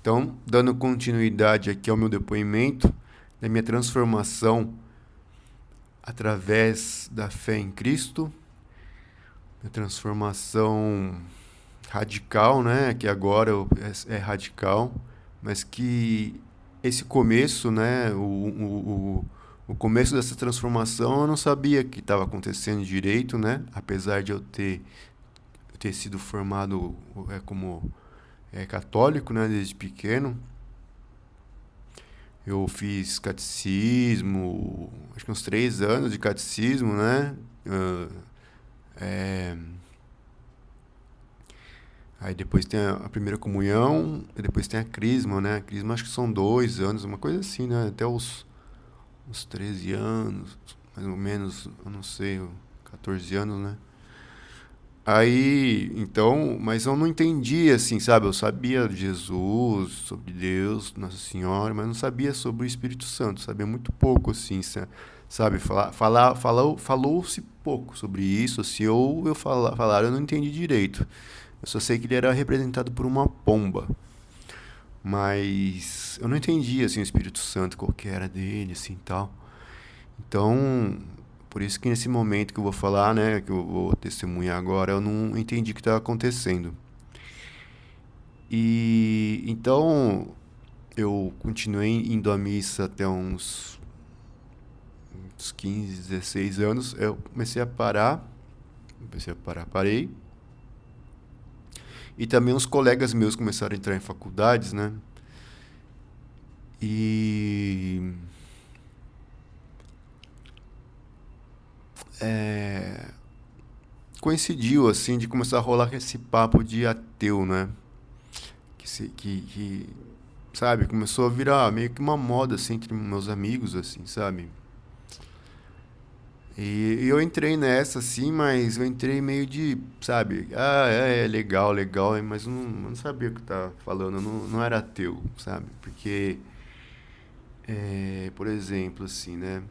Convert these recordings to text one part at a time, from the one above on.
Então, dando continuidade aqui ao meu depoimento, da minha transformação através da fé em Cristo, minha transformação radical, né? Que agora é radical, mas que esse começo, né? O começo dessa transformação eu não sabia que estava acontecendo direito, né? Apesar de eu ter sido formado como católico, né? Desde pequeno. Eu fiz catecismo, acho que uns 3 anos de catecismo, né? Ah, é, Aí depois tem a primeira comunhão, e depois tem a crisma, né? A crisma acho que são 2 anos, uma coisa assim, né? Até os 13 anos, mais ou menos, eu não sei, 14 anos, né? Aí, então, mas eu não entendia, assim, sabe? Eu sabia de Jesus, sobre Deus, Nossa Senhora, mas não sabia sobre o Espírito Santo, sabia muito pouco, assim, sabe? Falou-se pouco sobre isso, assim, ou falar, eu não entendi direito. Eu só sei que ele era representado por uma pomba, mas eu não entendia, assim, o Espírito Santo, qual que era dele, assim, tal. Então, por isso que nesse momento que eu vou falar, né, que eu vou testemunhar agora, eu não entendi o que estava acontecendo. E então eu continuei indo à missa até uns 15, 16 anos. Eu parei. E também uns colegas meus começaram a entrar em faculdades, né? E é, coincidiu assim de começar a rolar esse papo de ateu, né? Que sabe, começou a virar meio que uma moda assim entre meus amigos, assim, sabe? E eu entrei nessa, assim, mas eu entrei meio de, sabe, é legal, legal, mas eu não sabia o que eu tava falando, eu não era ateu, sabe? Porque, por exemplo, assim, né?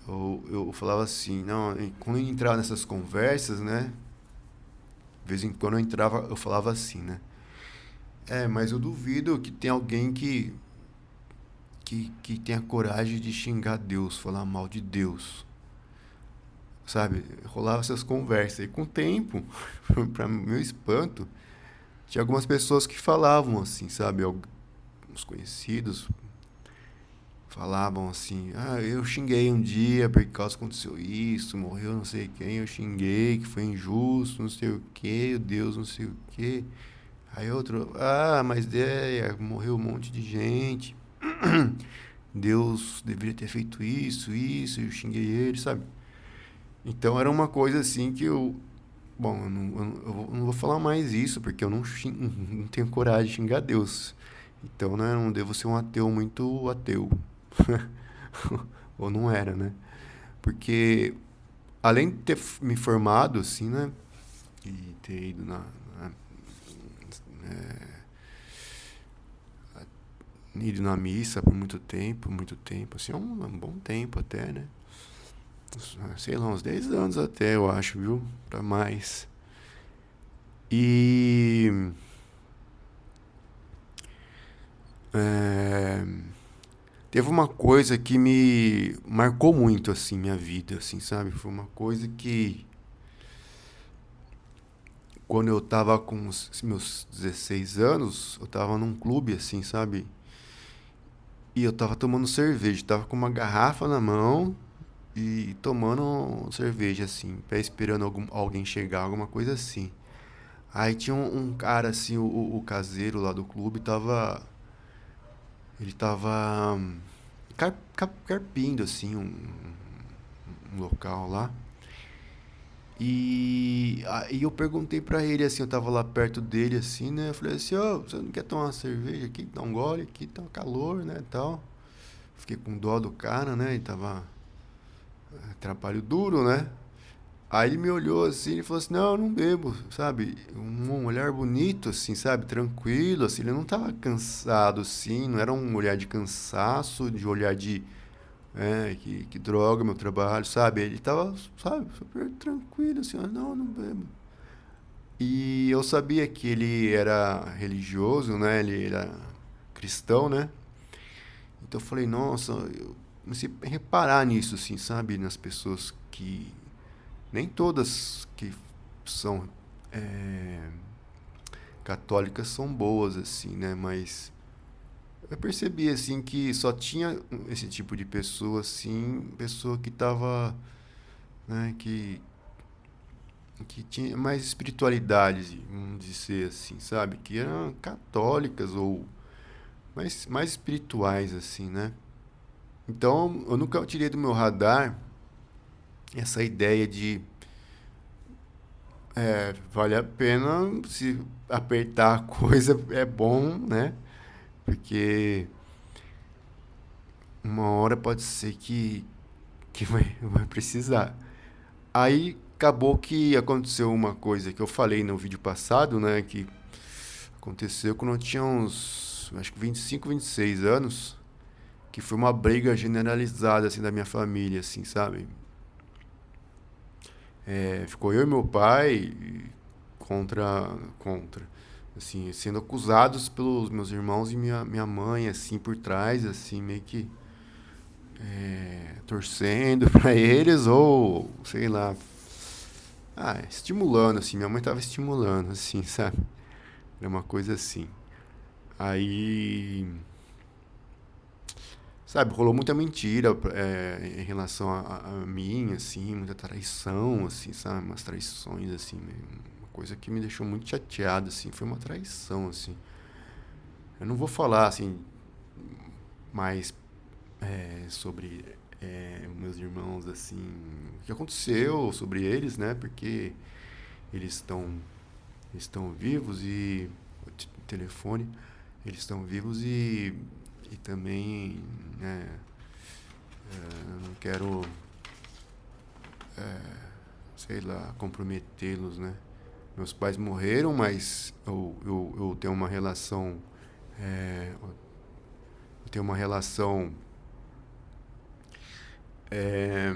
Eu falava assim, não, quando eu entrava nessas conversas, né? De vez em quando eu entrava, eu falava assim, né? Mas eu duvido que tenha alguém que tenha coragem de xingar Deus, falar mal de Deus, sabe? Rolava essas conversas. E com o tempo, para meu espanto, tinha algumas pessoas que falavam assim, sabe? Alguns conhecidos falavam assim: ah, eu xinguei um dia por causa que aconteceu isso, morreu não sei quem, eu xinguei, que foi injusto, não sei o que, Deus não sei o que. Aí outro: ah, mas morreu um monte de gente, Deus deveria ter feito isso, eu xinguei ele, sabe? Então era uma coisa assim que eu. Bom, eu não vou falar mais isso, porque eu não tenho coragem de xingar Deus. Então, né, não devo ser um ateu muito ateu. Ou não era, né? Porque, além de ter me formado, assim, né? E ter ido na missa por muito tempo, assim, um bom tempo até, né? Sei lá, uns 10 anos até, eu acho, viu? Pra mais. E é, teve uma coisa que me marcou muito, assim, minha vida, assim, sabe? Foi uma coisa que, quando eu tava com os meus 16 anos, eu tava num clube, assim, sabe? E eu tava tomando cerveja, tava com uma garrafa na mão e tomando cerveja, assim, pé esperando alguém chegar, alguma coisa assim. Aí tinha um cara, assim, o caseiro lá do clube, ele tava carpindo, assim, um local lá. E aí eu perguntei pra ele, assim, eu tava lá perto dele, assim, né? Eu falei assim: ô, você não quer tomar uma cerveja aqui? Dá um gole aqui, tá um calor, né, tal. Fiquei com dó do cara, né? Ele tava trabalho duro, né? Aí ele me olhou assim e falou assim: não, eu não bebo, sabe? Um olhar bonito, assim, sabe? Tranquilo, assim. Ele não tava cansado, assim. Não era um olhar de cansaço, de olhar de. Que droga meu trabalho, sabe? Ele tava, sabe, super tranquilo, assim: não, eu não bebo. E eu sabia que ele era religioso, né? Ele era cristão, né? Então eu falei, nossa, eu comecei a reparar nisso, assim, sabe? Nas pessoas que. Nem todas que são é, católicas são boas, assim, né? Mas eu percebi, assim, que só tinha esse tipo de pessoa, assim, pessoa que tava, né? Que tinha mais espiritualidade, vamos dizer assim, sabe? Que eram católicas ou mais espirituais, assim, né? Então, eu nunca tirei do meu radar essa ideia de vale a pena se apertar a coisa é bom, né? Porque uma hora pode ser que vai precisar. Aí acabou que aconteceu uma coisa que eu falei no vídeo passado, né? Que aconteceu quando eu tinha uns, acho que 25, 26 anos, que foi uma briga generalizada, assim, da minha família, assim, sabe? Ficou eu e meu pai contra, assim, sendo acusados pelos meus irmãos e minha mãe, assim, por trás, assim, meio que torcendo pra eles ou, sei lá, estimulando, assim, minha mãe tava estimulando, assim, sabe? Era uma coisa assim. Aí, sabe, rolou muita mentira em relação a mim, assim, muita traição, assim, sabe? Umas traições, assim, uma coisa que me deixou muito chateado, assim, foi uma traição, assim. Eu não vou falar, assim, mais sobre meus irmãos, assim, o que aconteceu sobre eles, né? Porque eles estão vivos e o telefone, eles estão vivos e também, né? Eu não quero, sei lá, comprometê-los, né? Meus pais morreram, mas eu tenho uma relação, eu tenho uma relação é,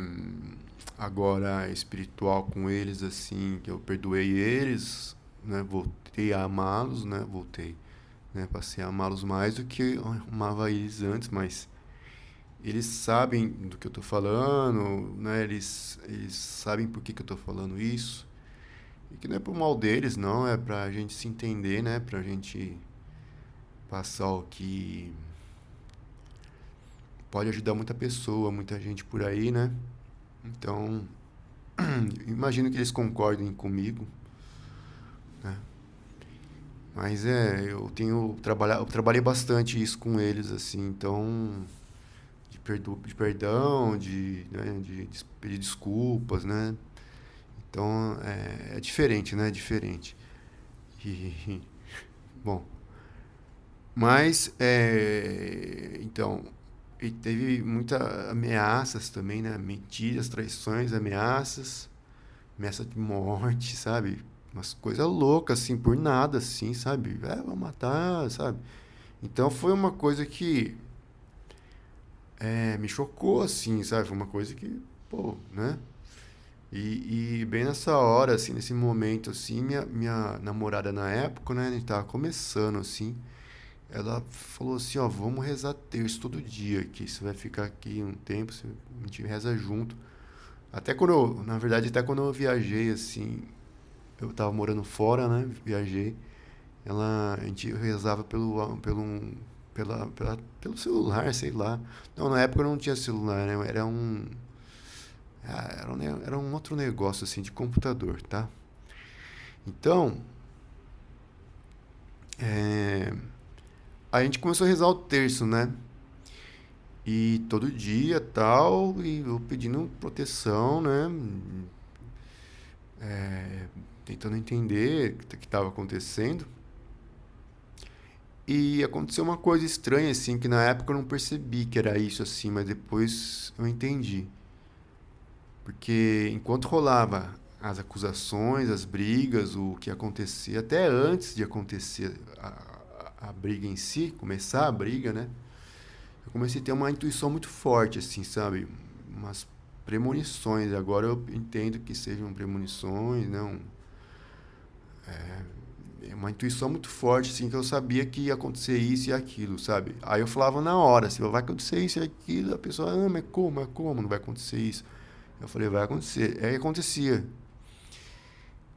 agora espiritual com eles, assim, que eu perdoei eles, né? Voltei a amá-los, né? Voltei, né? Passei a amá-los mais do que eu amava eles antes, mas eles sabem do que eu tô falando, né? Eles sabem por que eu tô falando isso. E que não é pro mal deles, não, é pra gente se entender, né? Pra gente passar o que pode ajudar muita pessoa, muita gente por aí, né? Então, imagino que eles concordem comigo, né? Mas eu trabalhei bastante isso com eles, assim, então, de perdão, de pedir desculpas, né? Então, é diferente, né? É diferente. E, bom, mas, então, e teve muitas ameaças também, né? Mentiras, traições, ameaças, ameaça de morte, sabe? Umas coisas loucas, assim, por nada, assim, sabe? Vai matar, sabe? Então foi uma coisa que me chocou, assim, sabe? Foi uma coisa que, pô, né? E bem nessa hora, assim, nesse momento, assim, minha namorada na época, né? A gente tava começando, assim. Ela falou assim, ó, vamos rezar terço todo dia aqui. Você vai ficar aqui um tempo, a gente reza junto. Até quando eu, na verdade, até quando eu viajei, assim, eu tava morando fora, né? Viajei. A gente rezava pelo celular, sei lá. Não, na época não tinha celular, né? Era um outro negócio, assim, de computador, tá? Então, é, a gente começou a rezar o terço, né? E todo dia tal, e eu pedindo proteção, né? Tentando entender o que estava acontecendo. E aconteceu uma coisa estranha, assim, que na época eu não percebi que era isso, assim, mas depois eu entendi. Porque enquanto rolava as acusações, as brigas, o que acontecia, até antes de acontecer a briga em si, começar a briga, né? Eu comecei a ter uma intuição muito forte, assim, sabe? Umas premonições. Agora eu entendo que sejam premonições, não. É uma intuição muito forte, assim, que eu sabia que ia acontecer isso e aquilo, sabe? Aí eu falava na hora, assim, vai acontecer isso e aquilo, a pessoa, mas como, não vai acontecer isso? Eu falei, vai acontecer. Aí acontecia.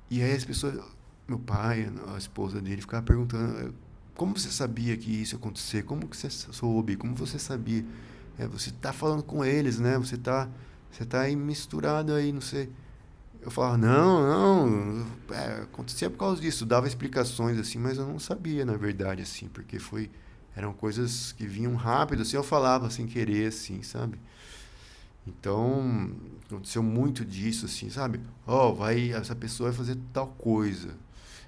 E aí as pessoas, meu pai, a esposa dele, ficava perguntando, como você sabia que isso ia acontecer? Como que você soube? Como você sabia? Você tá falando com eles, né? Você tá aí misturado aí, não sei. Eu falava, não, acontecia por causa disso. Dava explicações, assim, mas eu não sabia, na verdade, assim, porque eram coisas que vinham rápido, assim, eu falava sem querer, assim, sabe? Então, aconteceu muito disso, assim, sabe? Essa pessoa vai fazer tal coisa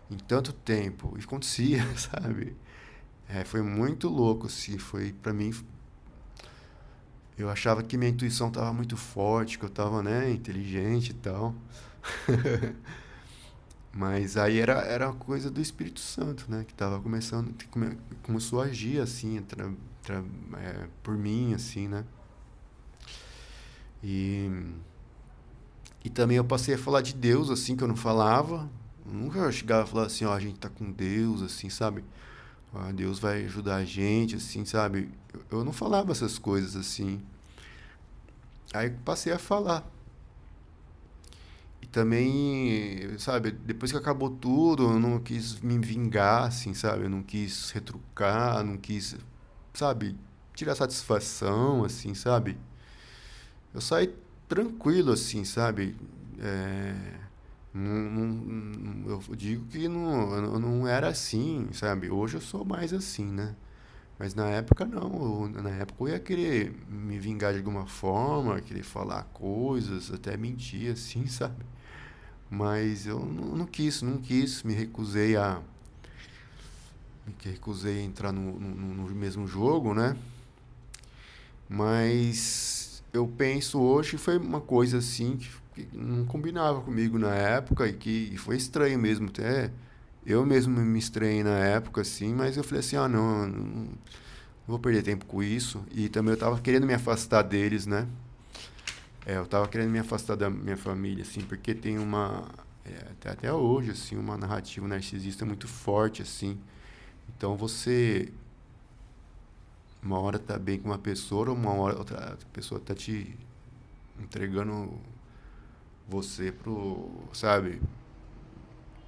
em tanto tempo. E acontecia, sabe? Foi muito louco, assim, pra mim, eu achava que minha intuição estava muito forte, que eu estava, né, inteligente e tal. Mas aí era uma coisa do Espírito Santo, né? Que tava começando, começou a agir assim, por mim, assim, né? E, e também eu passei a falar de Deus, assim, que eu não falava. Nunca chegava a falar assim, ó, a gente tá com Deus, assim, sabe? Deus vai ajudar a gente, assim, sabe? Eu não falava essas coisas, assim. Aí passei a falar. E também, sabe, depois que acabou tudo, eu não quis me vingar, assim, sabe? Eu não quis retrucar, não quis, sabe, tirar satisfação, assim, sabe? Eu saí tranquilo, assim, sabe? É, eu digo que eu não era assim, sabe? Hoje eu sou mais assim, né? Mas na época não. Na época eu ia querer me vingar de alguma forma, querer falar coisas, até mentir, assim, sabe? Mas eu não quis, me recusei a entrar no mesmo jogo, né? Mas eu penso hoje que foi uma coisa assim que não combinava comigo na época e que foi estranho mesmo, até eu mesmo me estranhei na época assim, mas eu falei assim, não vou perder tempo com isso. E também eu tava querendo me afastar deles, né? Eu tava querendo me afastar da minha família, assim, porque tem até hoje, assim, uma narrativa narcisista muito forte, assim. Então uma hora tá bem com uma pessoa, uma hora outra pessoa tá te entregando você sabe,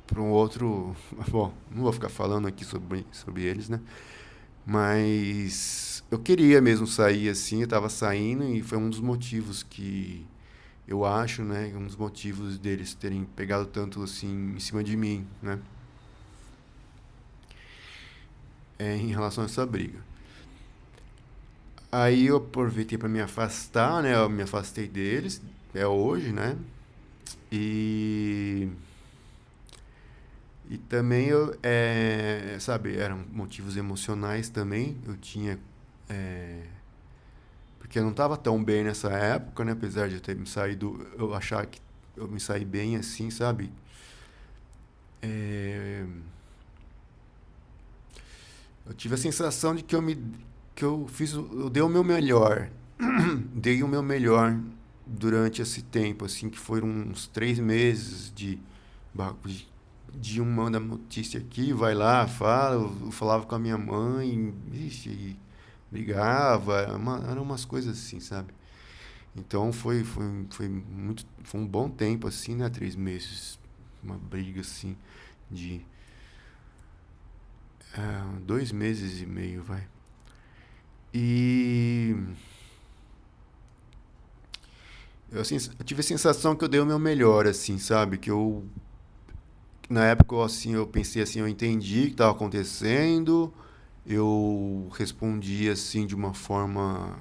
para um outro. Bom, não vou ficar falando aqui sobre eles, né? Mas eu queria mesmo sair assim, eu tava saindo e foi um dos motivos que eu acho, né, um dos motivos deles terem pegado tanto assim em cima de mim, né, em relação a essa briga. Aí eu aproveitei para me afastar, né, eu me afastei deles, hoje, né, e também sabe, eram motivos emocionais também, eu tinha, é, porque eu não estava tão bem nessa época, né, apesar de eu ter me saído, eu achar que eu me saí bem assim, sabe, é, eu tive a sensação de que eu dei o meu melhor, dei o meu melhor durante esse tempo, assim, que foram uns 3 meses de, de um manda notícia aqui, vai lá, fala, eu falava com a minha mãe, ixi, e brigava, eram umas coisas assim, sabe? Então foi um bom tempo, assim, né? 3 meses, uma briga assim, de 2 meses e meio, vai. E eu tive a sensação que eu dei o meu melhor, assim, sabe? Na época, assim, eu pensei assim, eu entendi o que estava acontecendo, eu respondi, assim, de uma forma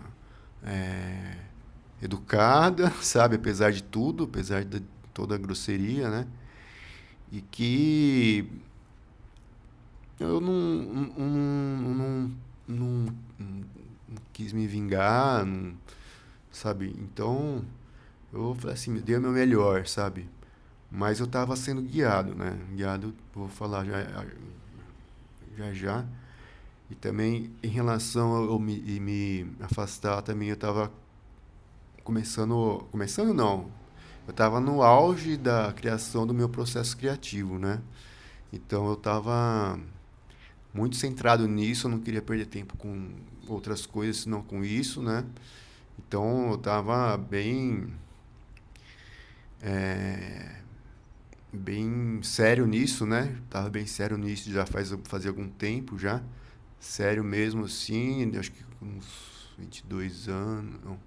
é, educada, sabe? Apesar de tudo, apesar de toda a grosseria, né? E que eu não quis me vingar, sabe? Então, eu falei assim, me dei o meu melhor, sabe? Mas eu estava sendo guiado, né? Guiado, vou falar já. E também, em relação a me afastar, também eu estava começando não, eu estava no auge da criação do meu processo criativo, né? Então eu estava muito centrado nisso, eu não queria perder tempo com outras coisas, senão com isso, né? Então eu estava bem sério nisso, né? Tava bem sério nisso já fazia algum tempo já. Sério mesmo assim, acho que com uns 22 anos, não,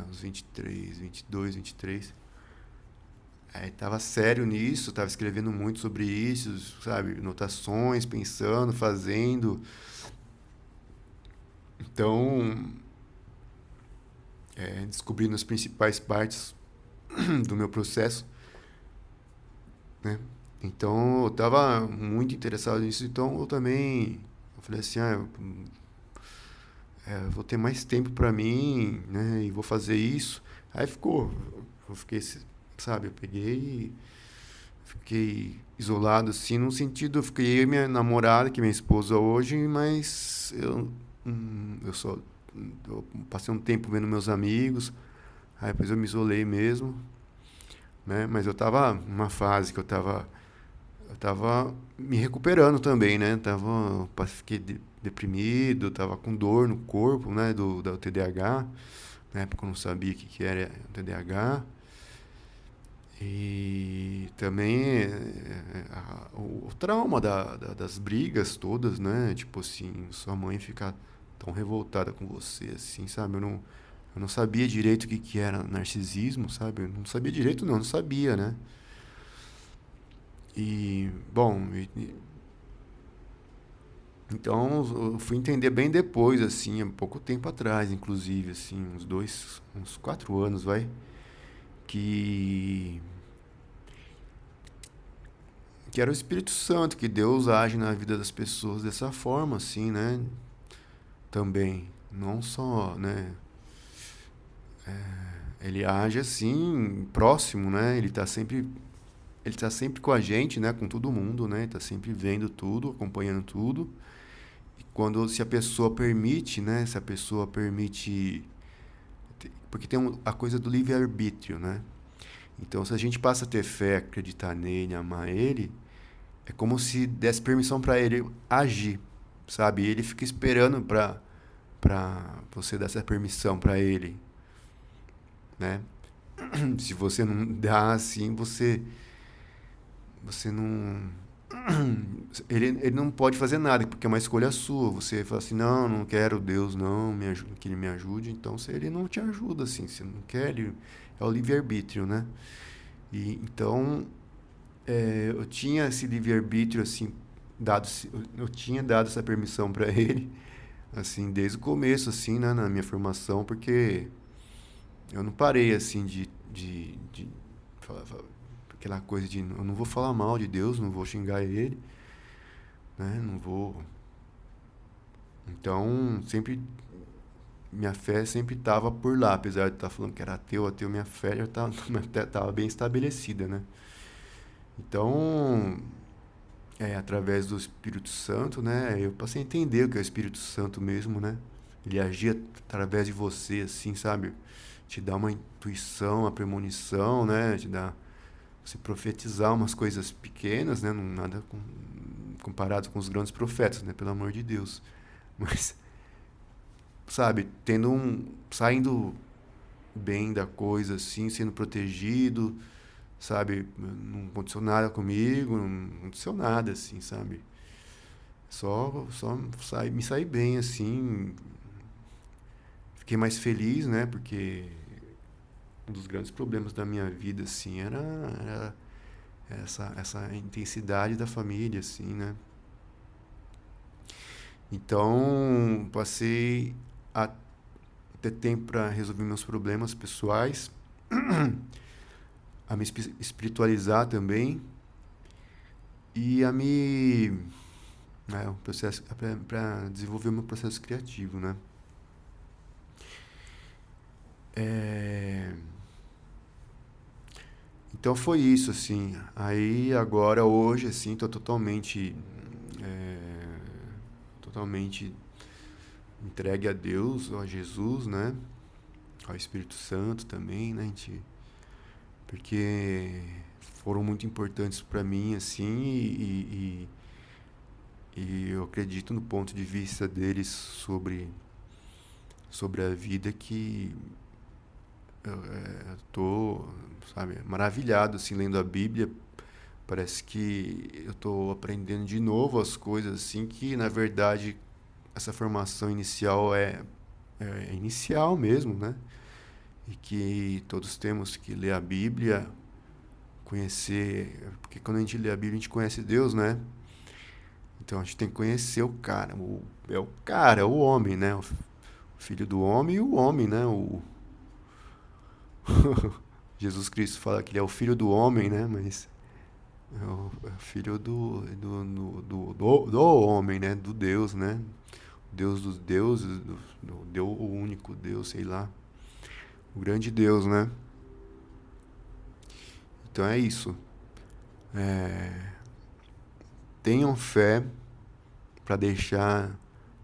uns 23, 22, 23. Aí tava sério nisso, tava escrevendo muito sobre isso, sabe? Notações, pensando, fazendo. Então, descobrindo as principais partes do meu processo, né? Então, eu tava muito interessado nisso, então eu falei assim, eu vou ter mais tempo para mim, né? E vou fazer isso. Aí eu fiquei, sabe, eu peguei e fiquei isolado assim, no sentido, eu fiquei eu e minha namorada, que é minha esposa hoje, mas eu só eu passei um tempo vendo meus amigos, aí depois eu me isolei mesmo, né? Mas eu tava numa fase que eu tava me recuperando também, né? Fiquei deprimido, tava com dor no corpo, né? Da TDAH. Na época eu não sabia que era TDAH. E também o trauma das brigas todas, né? Tipo assim, sua mãe ficar tão revoltada com você, assim, sabe? Eu não sabia direito que era narcisismo, sabe? Eu não sabia direito, não sabia, né? E, bom, então eu fui entender bem depois, assim, há pouco tempo atrás, inclusive, assim, uns 4 anos, que, que era o Espírito Santo, que Deus age na vida das pessoas dessa forma, assim, né? Também, não só, né? Ele age assim, próximo, né? Ele tá sempre com a gente, né? Com todo mundo, né? Ele tá sempre vendo tudo, acompanhando tudo. E se a pessoa permite, né? Se a pessoa permite. Porque tem a coisa do livre-arbítrio, né? Então, se a gente passa a ter fé, acreditar nele, amar ele, é como se desse permissão para ele agir, sabe? E ele fica esperando para você dar essa permissão para ele, né? Se você não dá assim, você não ele não pode fazer nada, porque é uma escolha sua. Você fala assim, não, não quero Deus, não, que ele me ajude. Então, se ele não te ajuda, assim, se não quer, é o livre-arbítrio, né? E, então, eu tinha esse livre-arbítrio, assim, eu tinha dado essa permissão para ele, assim, desde o começo, assim, né, na minha formação, porque eu não parei, assim, de aquela coisa de eu não vou falar mal de Deus, não vou xingar ele, né? Não vou. Então, sempre minha fé sempre estava por lá, apesar de estar falando que era ateu, minha fé já estava bem estabelecida, né? Então, através do Espírito Santo, né? Eu passei a entender o que é o Espírito Santo mesmo, né? Ele agia através de você, assim, sabe? Te dá uma intuição, uma premonição, né? Te dá você profetizar umas coisas pequenas, né? Não nada comparado com os grandes profetas, né? Pelo amor de Deus. Mas, sabe, saindo bem da coisa, assim, sendo protegido, sabe? Não aconteceu nada comigo, não aconteceu nada, assim, sabe? Só me saí bem, assim. Fiquei mais feliz, né? Porque um dos grandes problemas da minha vida, assim, era essa intensidade da família, assim, né? Então, passei a ter tempo para resolver meus problemas pessoais, a me espiritualizar também e a me um processo para desenvolver o meu processo criativo, né? É, então foi isso, assim. Aí agora hoje, assim, tô é, totalmente entregue a Deus, a Jesus, né? Ao Espírito Santo também, né? Porque foram muito importantes para mim, assim, e eu acredito no ponto de vista deles sobre a vida que eu tô, sabe, maravilhado, assim, lendo a Bíblia. Parece que eu tô aprendendo de novo as coisas, assim, que na verdade essa formação inicial é inicial mesmo, né? E que todos temos que ler a Bíblia, conhecer, porque quando a gente lê a Bíblia a gente conhece Deus, né? Então a gente tem que conhecer o cara, é o cara, é o homem, né? O filho do homem e o homem, né? Jesus Cristo fala que ele é o filho do homem, né? Mas é o filho do homem, né? Do Deus, né? Deus dos deuses, o único Deus, sei lá. O grande Deus, né? Então é isso. É, tenham fé para deixar,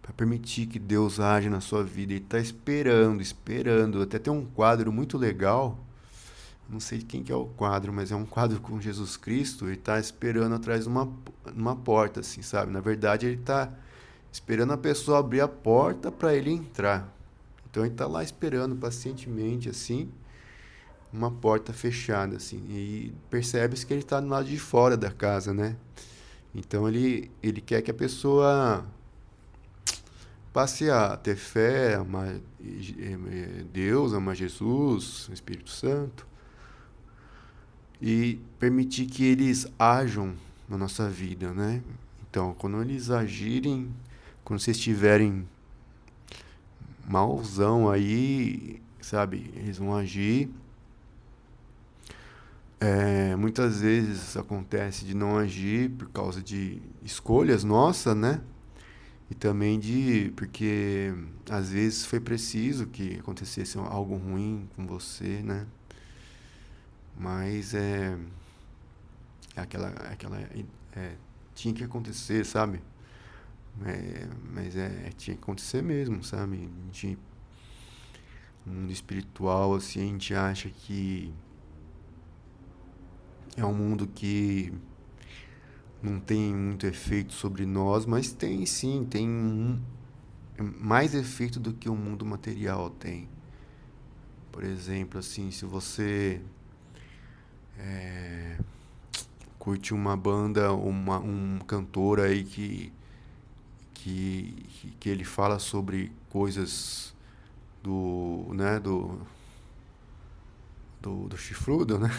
para permitir que Deus age na sua vida. Ele está esperando, esperando. Até tem um quadro muito legal. Não sei quem que é o quadro, mas é um quadro com Jesus Cristo. Ele está esperando atrás de uma porta, assim, sabe? Na verdade, ele está esperando a pessoa abrir a porta para ele entrar. Então ele está lá esperando pacientemente, assim, uma porta fechada, assim. E percebe-se que ele está do lado de fora da casa, né? Então ele quer que a pessoa passe a ter fé, amar Deus, amar Jesus, o Espírito Santo, e permitir que eles ajam na nossa vida, né? Então, quando eles agirem, quando vocês estiverem malzão aí, sabe, eles vão agir. Muitas vezes acontece de não agir por causa de escolhas nossas, né? E também porque às vezes foi preciso que acontecesse algo ruim com você, né? Mas tinha que acontecer, sabe? Mas tinha que acontecer mesmo, sabe? No mundo espiritual, assim, a gente acha que é um mundo que não tem muito efeito sobre nós, mas tem sim, mais efeito do que o mundo material tem. Por exemplo, assim, se você curte uma banda, um cantor aí que ele fala sobre coisas né, do chifrudo, né?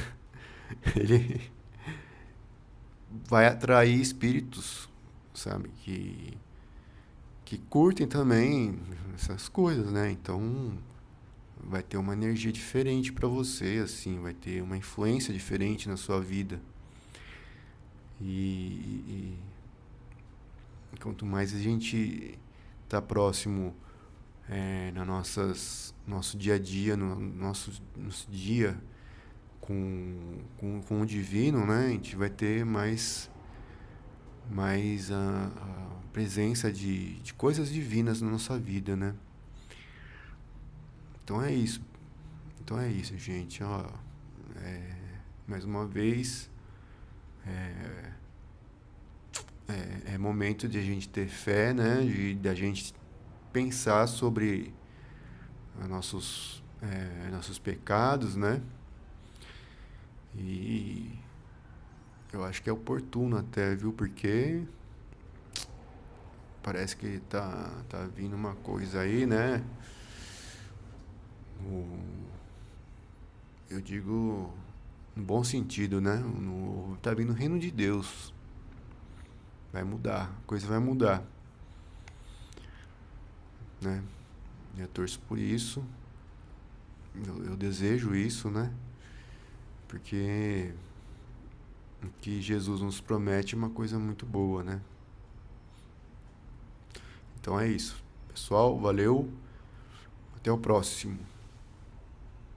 Ele vai atrair espíritos, sabe, que curtem também essas coisas, né? Então vai ter uma energia diferente para você, assim, vai ter uma influência diferente na sua vida. E quanto mais a gente tá próximo nosso dia a dia, no nosso dia com o divino, né? A gente vai ter mais a presença de coisas divinas na nossa vida, né? Então é isso. Então é isso, gente. Ó, mais uma vez, é momento de a gente ter fé, né? De a gente pensar sobre nossos pecados, né? E eu acho que é oportuno até, viu? Porque parece que tá vindo uma coisa aí, né? Eu digo no bom sentido, né? Tá vindo o reino de Deus. Vai mudar, a coisa vai mudar, né? Eu torço por isso, eu desejo isso, né? Porque o que Jesus nos promete é uma coisa muito boa, né? Então é isso. Pessoal, valeu. Até o próximo.